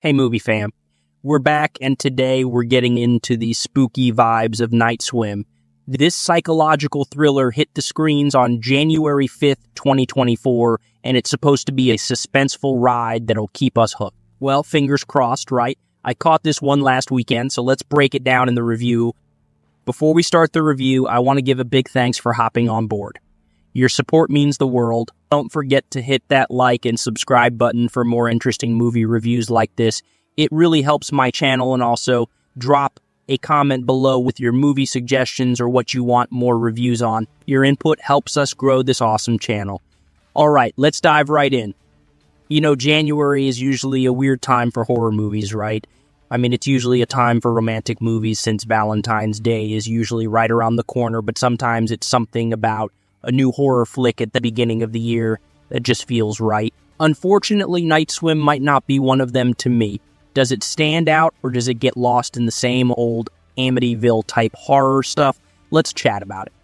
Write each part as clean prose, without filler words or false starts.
Hey, movie fam. We're back, and today we're getting into the spooky vibes of Night Swim. This psychological thriller hit the screens on January 5th, 2024, and it's supposed to be a suspenseful ride that'll keep us hooked. Well, fingers crossed, right? I caught this one last weekend, so let's break it down in the review. Before we start the review, I want to give a big thanks for hopping on board. Your support means the world. Don't forget to hit that like and subscribe button for more interesting movie reviews like this. It really helps my channel, and also drop a comment below with your movie suggestions or what you want more reviews on. Your input helps us grow this awesome channel. All right, let's dive right in. You know, January is usually a weird time for horror movies, right? I mean, it's usually a time for romantic movies since Valentine's Day is usually right around the corner, but sometimes it's something about a new horror flick at the beginning of the year that just feels right. Unfortunately, Night Swim might not be one of them to me. Does it stand out, or does it get lost in the same old Amityville-type horror stuff? Let's chat about it.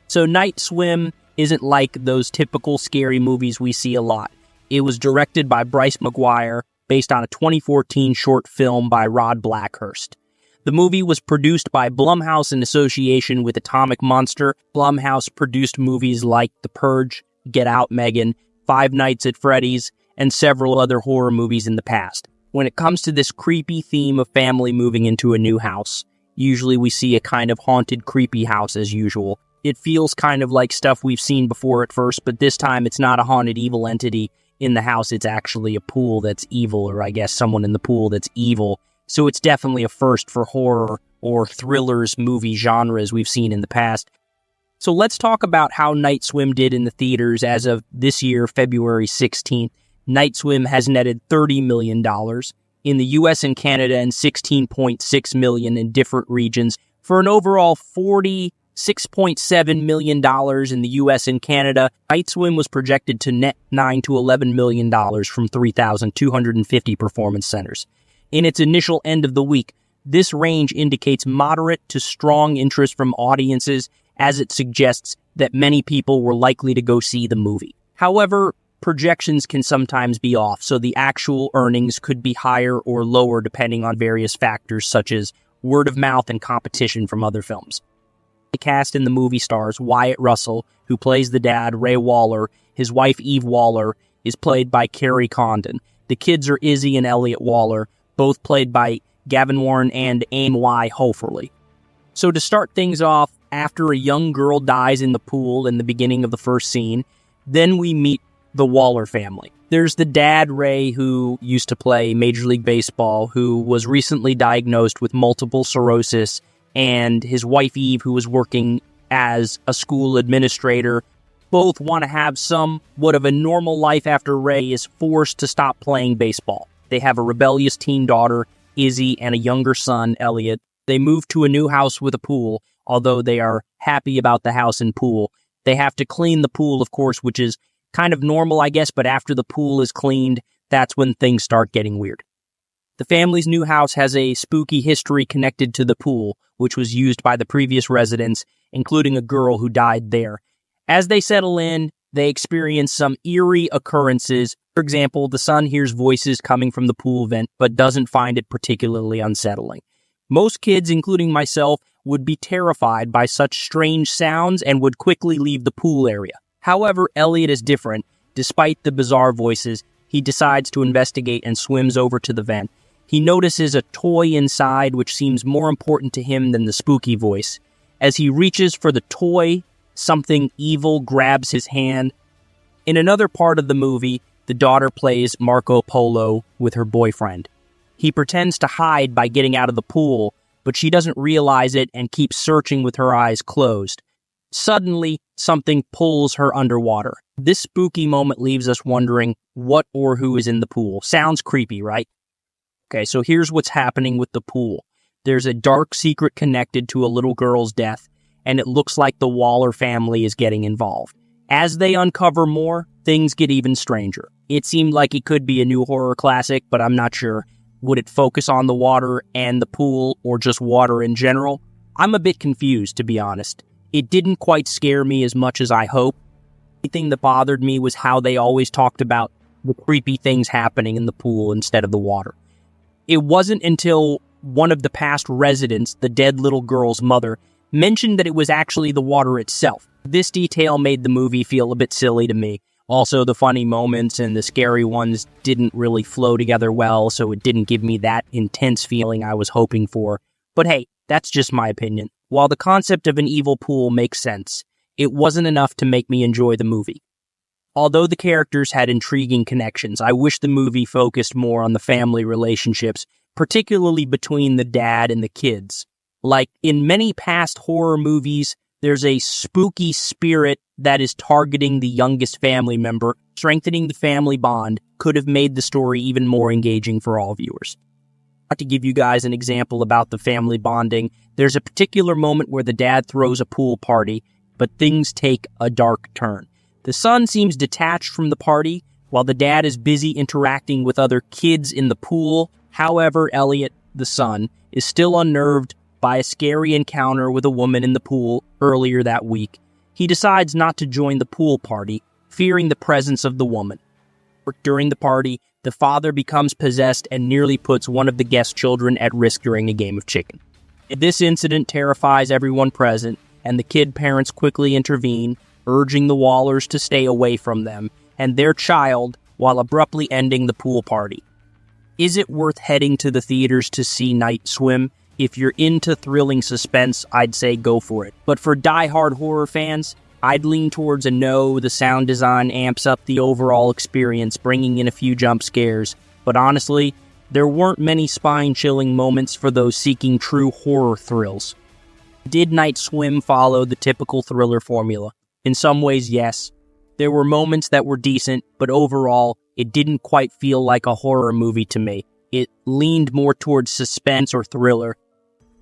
So Night Swim isn't like those typical scary movies we see a lot. It was directed by Bryce McGuire, based on a 2014 short film by Rod Blackhurst. The movie was produced by Blumhouse in association with Atomic Monster. Blumhouse produced movies like The Purge, Get Out, Megan, Five Nights at Freddy's, and several other horror movies in the past. When it comes to this creepy theme of family moving into a new house, usually we see a kind of haunted, creepy house as usual. It feels kind of like stuff we've seen before at first, but this time it's not a haunted evil entity in the house. It's actually a pool that's evil, or I guess someone in the pool that's evil. So it's definitely a first for horror or thrillers movie genres we've seen in the past. So let's talk about how Night Swim did in the theaters as of this year, February 16th. Night Swim has netted $30 million in the US and Canada and $16.6 million in different regions for an overall $46.7 million in the US and Canada. Night Swim was projected to net $9 to $11 million from 3,250 performance centers. In its initial end of the week, this range indicates moderate to strong interest from audiences, as it suggests that many people were likely to go see the movie. However, projections can sometimes be off, so the actual earnings could be higher or lower depending on various factors such as word of mouth and competition from other films. The cast in the movie stars Wyatt Russell, who plays the dad, Ray Waller. His wife, Eve Waller, is played by Carrie Condon. The kids are Izzy and Elliot Waller, both played by Gavin Warren and Aim Y. Hofferly. So to start things off, after a young girl dies in the pool in the beginning of the first scene, then we meet the Waller family. There's the dad, Ray, who used to play Major League Baseball, who was recently diagnosed with multiple sclerosis, and his wife, Eve, who was working as a school administrator. Both want to have somewhat of a normal life after Ray is forced to stop playing baseball. They have a rebellious teen daughter, Izzy, and a younger son, Elliot. They move to a new house with a pool. Although they are happy about the house and pool, they have to clean the pool, of course, which is kind of normal, I guess, but after the pool is cleaned, that's when things start getting weird. The family's new house has a spooky history connected to the pool, which was used by the previous residents, including a girl who died there. As they settle in, they experience some eerie occurrences. For example, the son hears voices coming from the pool vent, but doesn't find it particularly unsettling. Most kids, including myself, would be terrified by such strange sounds and would quickly leave the pool area. However, Elliot is different. Despite the bizarre voices, he decides to investigate and swims over to the vent. He notices a toy inside, which seems more important to him than the spooky voice. As he reaches for the toy, something evil grabs his hand. In another part of the movie, the daughter plays Marco Polo with her boyfriend. He pretends to hide by getting out of the pool, but she doesn't realize it and keeps searching with her eyes closed. Suddenly, something pulls her underwater. This spooky moment leaves us wondering what or who is in the pool. Sounds creepy, right? Okay, so here's what's happening with the pool. There's a dark secret connected to a little girl's death, and it looks like the Waller family is getting involved. As they uncover more, things get even stranger. It seemed like it could be a new horror classic, but I'm not sure. Would it focus on the water and the pool, or just water in general? I'm a bit confused, to be honest. It didn't quite scare me as much as I hoped. The thing that bothered me was how they always talked about the creepy things happening in the pool instead of the water. It wasn't until one of the past residents, the dead little girl's mother, mentioned that it was actually the water itself. This detail made the movie feel a bit silly to me. Also, the funny moments and the scary ones didn't really flow together well, so it didn't give me that intense feeling I was hoping for. But hey, that's just my opinion. While the concept of an evil pool makes sense, it wasn't enough to make me enjoy the movie. Although the characters had intriguing connections, I wish the movie focused more on the family relationships, particularly between the dad and the kids. Like in many past horror movies, there's a spooky spirit that is targeting the youngest family member. Strengthening the family bond could have made the story even more engaging for all viewers. To give you guys an example about the family bonding, there's a particular moment where the dad throws a pool party, but things take a dark turn. The son seems detached from the party, while the dad is busy interacting with other kids in the pool. However, Elliot, the son, is still unnerved by a scary encounter with a woman in the pool earlier that week. He decides not to join the pool party, fearing the presence of the woman. During the party, the father becomes possessed and nearly puts one of the guest children at risk during a game of chicken. This incident terrifies everyone present, and the kid parents quickly intervene, urging the Wallers to stay away from them and their child while abruptly ending the pool party. Is it worth heading to the theaters to see Night Swim? If you're into thrilling suspense, I'd say go for it. But for die-hard horror fans, I'd lean towards a no. The sound design amps up the overall experience, bringing in a few jump scares. But honestly, there weren't many spine-chilling moments for those seeking true horror thrills. Did Night Swim follow the typical thriller formula? In some ways, yes. There were moments that were decent, but overall, it didn't quite feel like a horror movie to me. It leaned more towards suspense or thriller.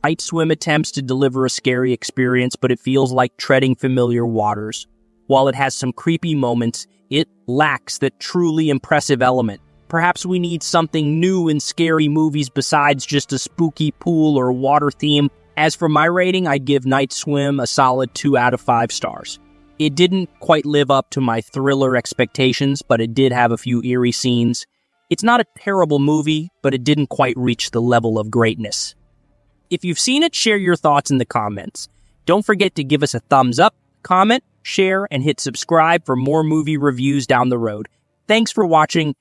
Night Swim attempts to deliver a scary experience, but it feels like treading familiar waters. While it has some creepy moments, it lacks that truly impressive element. Perhaps we need something new in scary movies besides just a spooky pool or water theme. As for my rating, I'd give Night Swim a solid 2 out of 5 stars. It didn't quite live up to my thriller expectations, but it did have a few eerie scenes. It's not a terrible movie, but it didn't quite reach the level of greatness. If you've seen it, share your thoughts in the comments. Don't forget to give us a thumbs up, comment, share, and hit subscribe for more movie reviews down the road. Thanks for watching.